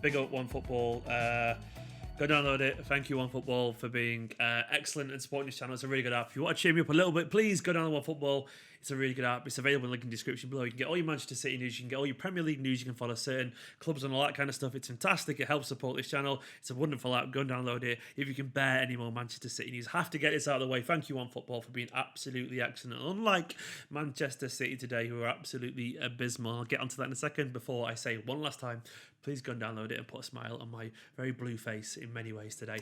Big up OneFootball. Go download it. Thank you, OneFootball, for being excellent and supporting this channel. It's a really good app. If you want to cheer me up a little bit, please go download OneFootball. It's a really good app. It's available in the link in the description below. You can get all your Manchester City news. You can get all your Premier League news. You can follow certain clubs and all that kind of stuff. It's fantastic. It helps support this channel. It's a wonderful app. Go and download it. If you can bear any more Manchester City news, have to get this out of the way. Thank you, OneFootball, for being absolutely excellent. Unlike Manchester City today, who are absolutely abysmal. I'll get onto that in a second. Before I say one last time, please go and download it and put a smile on my very blue face in many ways today.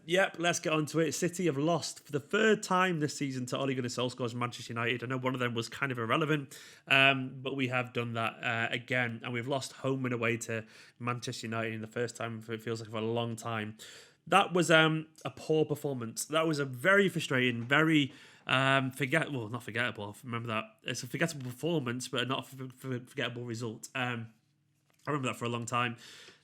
Yep, let's get on to it. City have lost for the third time this season to Ole Gunnar Solskjaer's Manchester United. I know one of them was kind of irrelevant, but we have done that again, and we've lost home and away to Manchester United in the first time for, it feels like, for a long time. That was a poor performance. That was a very frustrating, very not forgettable. Remember that. It's a forgettable performance, but not a forgettable result. I remember that for a long time.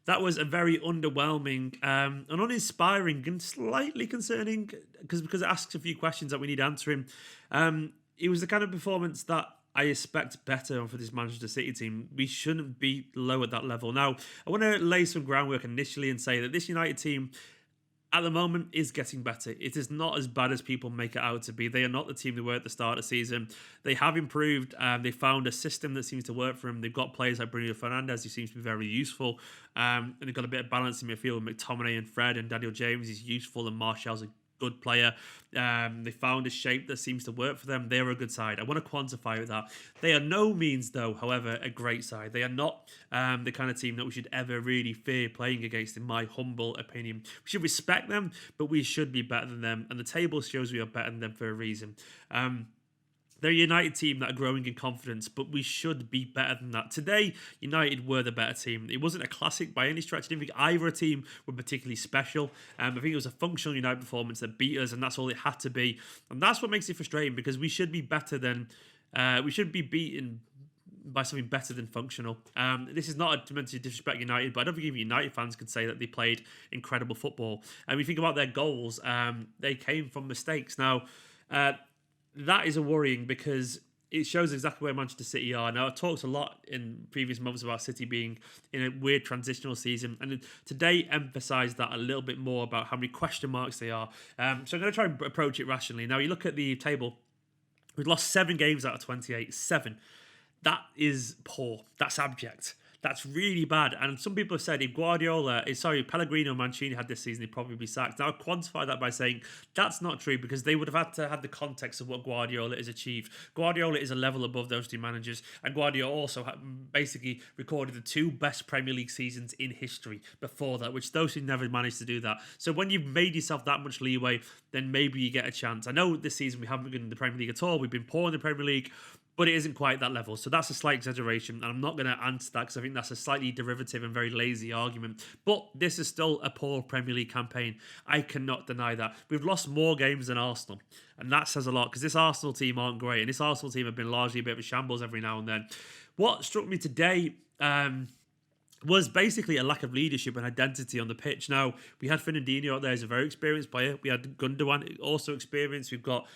That was a very underwhelming and uninspiring and slightly concerning because it asks a few questions that we need answering. It was the kind of performance that I expect better for this Manchester City team. We shouldn't be low at that level. Now, I want to lay some groundwork initially and say that this United team at the moment is getting better. It is not as bad as people make it out to be. They are not the team they were at the start of the season. They have improved. They found a system that seems to work for them. They've got players like Bruno Fernandes, who seems to be very useful. And they've got a bit of balance in midfield with McTominay and Fred, and Daniel James is useful, and Martial's a good player. They found a shape that seems to work for them. They're a good side. I want to quantify with that. They are no means, though, however, a great side. They are not the kind of team that we should ever really fear playing against, in my humble opinion. We should respect them, but we should be better than them. And the table shows we are better than them for a reason. They're a United team that are growing in confidence, but we should be better than that. Today, United were the better team. It wasn't a classic by any stretch. I didn't think either team were particularly special. I think it was a functional United performance that beat us, and that's all it had to be. And that's what makes it frustrating, because we should be better than... we should be beaten by something better than functional. This is not meant to disrespect United, but I don't think even United fans could say that they played incredible football. And we think about their goals, they came from mistakes. Now... that is a worrying, because it shows exactly where Manchester City are. Now, I've talked a lot in previous months about City being in a weird transitional season, and today emphasised that a little bit more about how many question marks they are. So I'm going to try and approach it rationally. Now, you look at the table, we've lost 7 games out of 28. 7. That is poor. That's abject. That's really bad. And some people have said if Pellegrino and Mancini had this season, they'd probably be sacked. Now, I quantify that by saying that's not true, because they would have had to have the context of what Guardiola has achieved. Guardiola is a level above those two managers, and Guardiola also basically recorded the 2 best Premier League seasons in history before that, which those who never managed to do that. So when you've made yourself that much leeway, then maybe you get a chance. I know this season we haven't been in the Premier League at all. We've been poor in the Premier League, but it isn't quite that level. So that's a slight exaggeration, and I'm not going to answer that because I think that's a slightly derivative and very lazy argument. But this is still a poor Premier League campaign. I cannot deny that. We've lost more games than Arsenal, and that says a lot, because this Arsenal team aren't great, and this Arsenal team have been largely a bit of a shambles every now and then. What struck me today was basically a lack of leadership and identity on the pitch. Now, we had Fernandinho out there as a very experienced player. We had Gundogan, also experienced. We've got...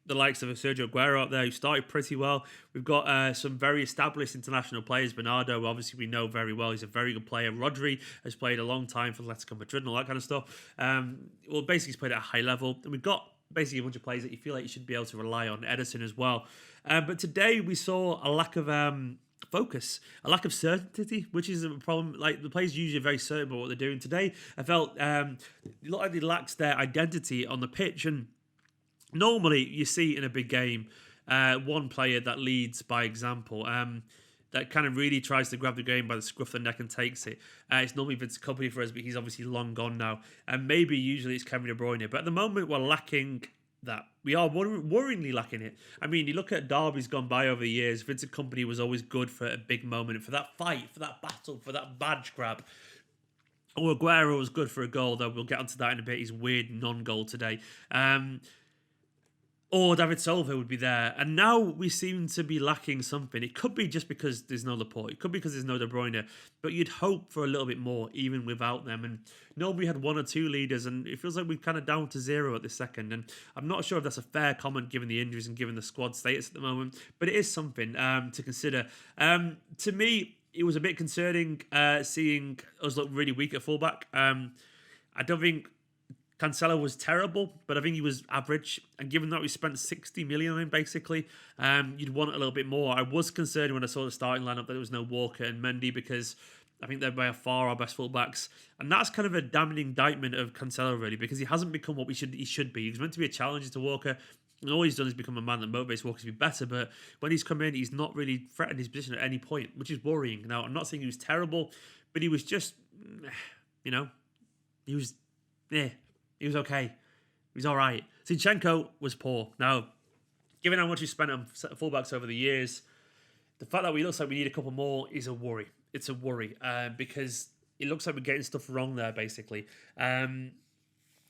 the likes of Sergio Aguero out there, who started pretty well. We've got some very established international players. Bernardo, obviously, we know very well. He's a very good player. Rodri has played a long time for Atletico Madrid and all that kind of stuff. Basically, he's played at a high level. And we've got basically a bunch of players that you feel like you should be able to rely on. Ederson as well. But today, we saw a lack of... focus, a lack of certainty, which is a problem. Like, the players usually are very certain about what they're doing. Today, I felt it looked like they lacked their identity on the pitch, and normally you see in a big game one player that leads by example, that kind of really tries to grab the game by the scruff of the neck and takes it. It's normally Vincent Kompany for us, but he's obviously long gone now. And maybe usually it's Kevin De Bruyne. But at the moment we're lacking that. We are worryingly lacking it. I mean, you look at derbies gone by over the years, Vincent Kompany was always good for a big moment, for that fight, for that battle, for that badge grab. Or Aguero was good for a goal, though we'll get onto that in a bit, his weird non-goal today. Or David Silva would be there. And now we seem to be lacking something. It could be just because there's no Laporte. It could be because there's no De Bruyne. But you'd hope for a little bit more, even without them. And normally we had 1 or 2 leaders, and it feels like we're kind of down to 0 at this second. And I'm not sure if that's a fair comment, given the injuries and given the squad status at the moment. But it is something to consider. To me, it was a bit concerning seeing us look really weak at fullback. I don't think Cancelo was terrible, but I think he was average. And given that we spent 60 million on him, basically, you'd want a little bit more. I was concerned when I saw the starting lineup that there was no Walker and Mendy because I think they're by far our best fullbacks. And that's kind of a damning indictment of Cancelo, really, because he hasn't become what he should be. He's meant to be a challenger to Walker. And all he's done is become a man that motivates Walker to be better. But when he's come in, he's not really threatened his position at any point, which is worrying. Now, I'm not saying he was terrible, but he was just, he was okay. He was all right. Zinchenko was poor. Now, given how much we spent on fullbacks over the years, the fact that we looks like we need a couple more is a worry. It's a worry because it looks like we're getting stuff wrong there, basically.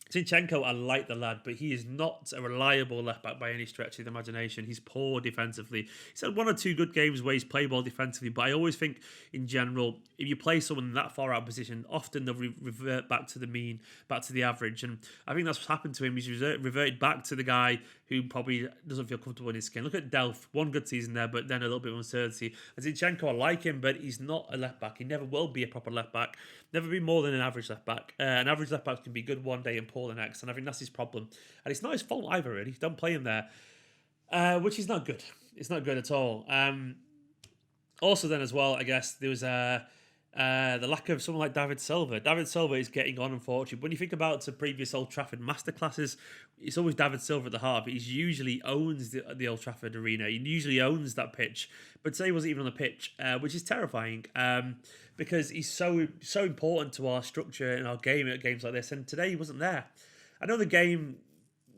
Zinchenko, I like the lad, but he is not a reliable left-back by any stretch of the imagination. He's poor defensively. He's had one or two good games where he's played well defensively, but I always think, in general, if you play someone that far out of position, often they'll revert back to the mean, back to the average, and I think that's what's happened to him. He's reverted back to the guy who probably doesn't feel comfortable in his skin. Look at Delph, one good season there, but then a little bit of uncertainty. And Zinchenko, I like him, but he's not a left-back. He never will be a proper left-back. Never be more than an average left-back. An average left-back can be good one day and poor the next, and I think that's his problem. And it's not his fault either, really. Don't play him there, which is not good. It's not good at all. Also then as well, I guess, there was the lack of someone like David Silva. David Silva is getting on, unfortunately. When you think about the previous Old Trafford masterclasses, it's always David Silva at the heart. But he usually owns the Old Trafford arena. He usually owns that pitch. But today he wasn't even on the pitch, which is terrifying because he's so important to our structure and our game at games like this. And today he wasn't there. I know the game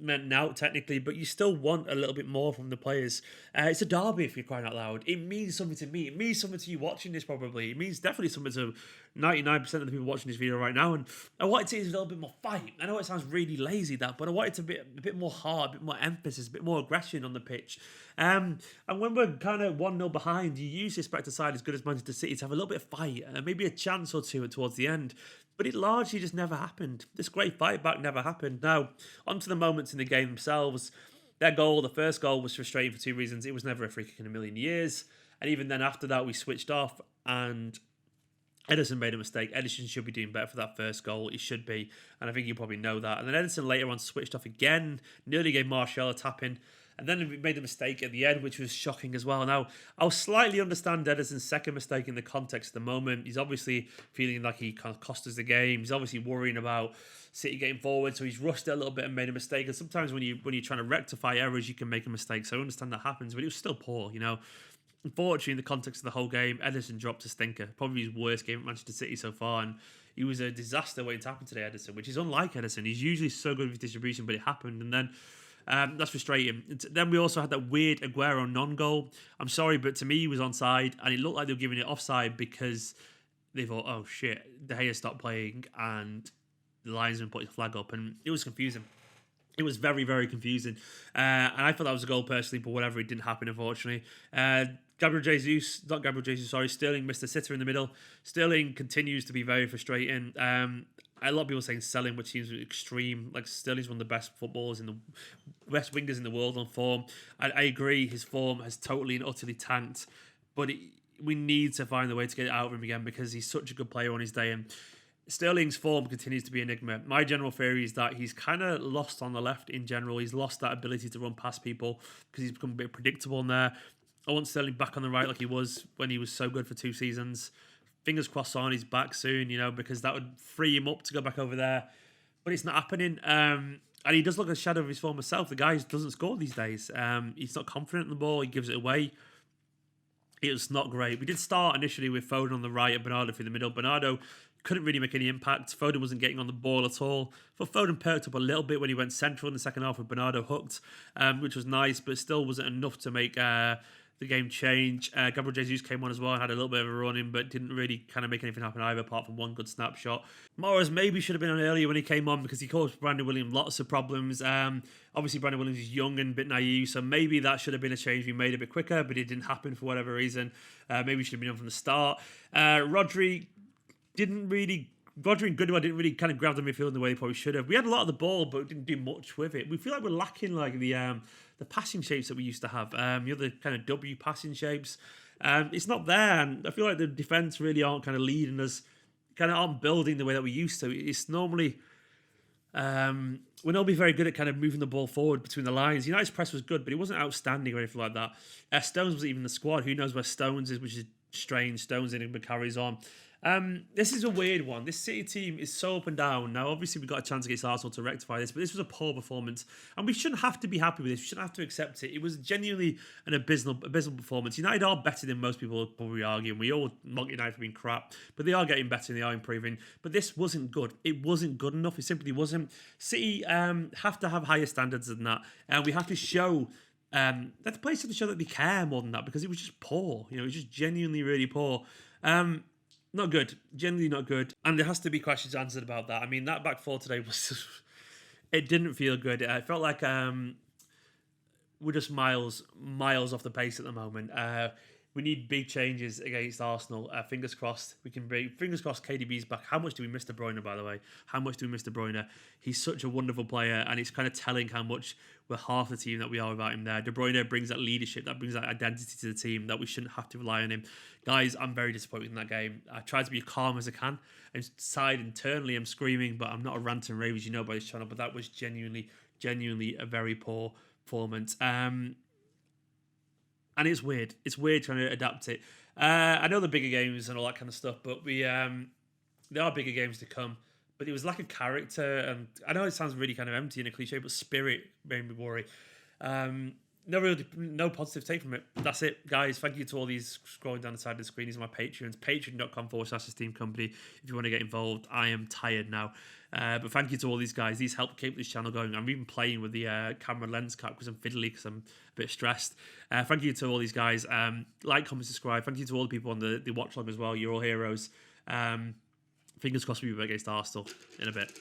meant out technically, but you still want a little bit more from the players. It's a derby, if you're crying out loud. It means something to me. It means something to you watching this, probably. It means definitely something to 99% of the people watching this video right now. And I want it to see a little bit more fight. I know it sounds really lazy, that, but I want it to be a bit more hard, a bit more emphasis, a bit more aggression on the pitch. And when we're kind of 1-0 behind, you usually expect a side as good as Manchester City to have a little bit of fight, maybe a chance or two towards the end. But it largely just never happened. This great fight back never happened. Now, onto the moments in the game themselves. Their goal, the first goal, was frustrating for two reasons. It was never a free kick in a million years. And even then after that, we switched off and Ederson made a mistake. Ederson should be doing better for that first goal. He should be. And I think you probably know that. And then Ederson later on switched off again. Nearly gave Martial a tap-in. And then we made a mistake at the end, which was shocking as well. Now, I'll slightly understand Ederson's second mistake in the context of the moment. He's obviously feeling like he kind of cost us the game. He's obviously worrying about City getting forward, so he's rushed it a little bit and made a mistake. And sometimes when you're trying to rectify errors, you can make a mistake. So I understand that happens, but it was still poor, Unfortunately, in the context of the whole game, Ederson dropped a stinker. Probably his worst game at Manchester City so far. And he was a disaster waiting to happen today, Ederson, which is unlike Ederson. He's usually so good with distribution, but it happened. And then that's frustrating. Then we also had that weird Aguero non-goal. I'm sorry, but to me, he was onside, and it looked like they were giving it offside because they thought, oh shit, De Gea stopped playing, and the linesman put his flag up, and it was confusing. It was very, very confusing. And I thought that was a goal personally, but whatever, it didn't happen, unfortunately. Sterling missed a sitter in the middle. Sterling continues to be very frustrating. A lot of people saying selling, which seems extreme. Like, Sterling's one of the best footballers best wingers in the world on form. I agree, his form has totally and utterly tanked, but we need to find a way to get it out of him again because he's such a good player on his day. And Sterling's form continues to be an enigma. My general theory is that he's kind of lost on the left in general. He's lost that ability to run past people because he's become a bit predictable in there. I want Sterling back on the right like he was when he was so good for 2 seasons. Fingers crossed on his back soon, because that would free him up to go back over there. But it's not happening. And he does look like a shadow of his former self. The guy doesn't score these days. He's not confident in the ball. He gives it away. It was not great. We did start initially with Foden on the right and Bernardo through the middle. Bernardo couldn't really make any impact. Foden wasn't getting on the ball at all. But Foden perked up a little bit when he went central in the second half with Bernardo hooked, which was nice, but still wasn't enough to make the game change. Gabriel Jesus came on as well and had a little bit of a run in, but didn't really kind of make anything happen either, apart from one good snapshot. Morris maybe should have been on earlier when he came on because he caused Brandon Williams lots of problems. Obviously, Brandon Williams is young and a bit naive, so maybe that should have been a change we made a bit quicker, but it didn't happen for whatever reason. Maybe we should have been on from the start. Rodri and Goodwin didn't really kind of grab the midfield in the way they probably should have. We had a lot of the ball, but didn't do much with it. We feel like we're lacking like the passing shapes that we used to have. The other kind of W passing shapes. It's not there, and I feel like the defense really aren't kind of leading us, kind of aren't building the way that we used to. It's normally we're not be very good at kind of moving the ball forward between the lines. United's press was good, but it wasn't outstanding or anything like that. Stones wasn't even in the squad. Who knows where Stones is, which is strange. Stones in it, but carries on. This is a weird one. This City team is so up and down. Now, obviously, we got a chance against Arsenal to rectify this, but this was a poor performance, and we shouldn't have to be happy with this. We shouldn't have to accept it. It was genuinely an abysmal performance. United are better than most people would probably argue, and we all mock United for being crap, but they are getting better and they are improving. But this wasn't good. It wasn't good enough. It simply wasn't. City have to have higher standards than that, and we have to show. That the players have to show that they care more than that, because it was just poor. It was just genuinely really poor. Not good. Generally not good. And there has to be questions answered about that. I mean, that back four today was just, it didn't feel good. It felt like we're just miles off the pace at the moment. We need big changes against Arsenal. Fingers crossed we can bring. Fingers crossed KDB's back. How much do we miss De Bruyne, by the way? How much do we miss De Bruyne? He's such a wonderful player, and it's kind of telling how much we're half the team that we are without him there. De Bruyne brings that leadership, that brings that identity to the team, that we shouldn't have to rely on him. Guys, I'm very disappointed in that game. I tried to be as calm as I can. Inside internally, I'm screaming, but I'm not a rant and rave, as you know by this channel. But that was genuinely a very poor performance. And it's weird. It's weird trying to adapt it. I know the bigger games and all that kind of stuff, but there are bigger games to come. But it was lack of character, and I know it sounds really kind of empty and a cliche, but spirit made me worry. No positive take from it. That's it, guys. Thank you to all these scrolling down the side of the screen. These are my Patreons. Patreon.com/Esteemed Company. If you want to get involved, I am tired now. But thank you to all these guys. These help keep this channel going. I'm even playing with the camera lens cap because I'm fiddly, because I'm a bit stressed. Thank you to all these guys. Like, comment, subscribe. Thank you to all the people on the watch log as well. You're all heroes. Fingers crossed we'll be against Arsenal in a bit.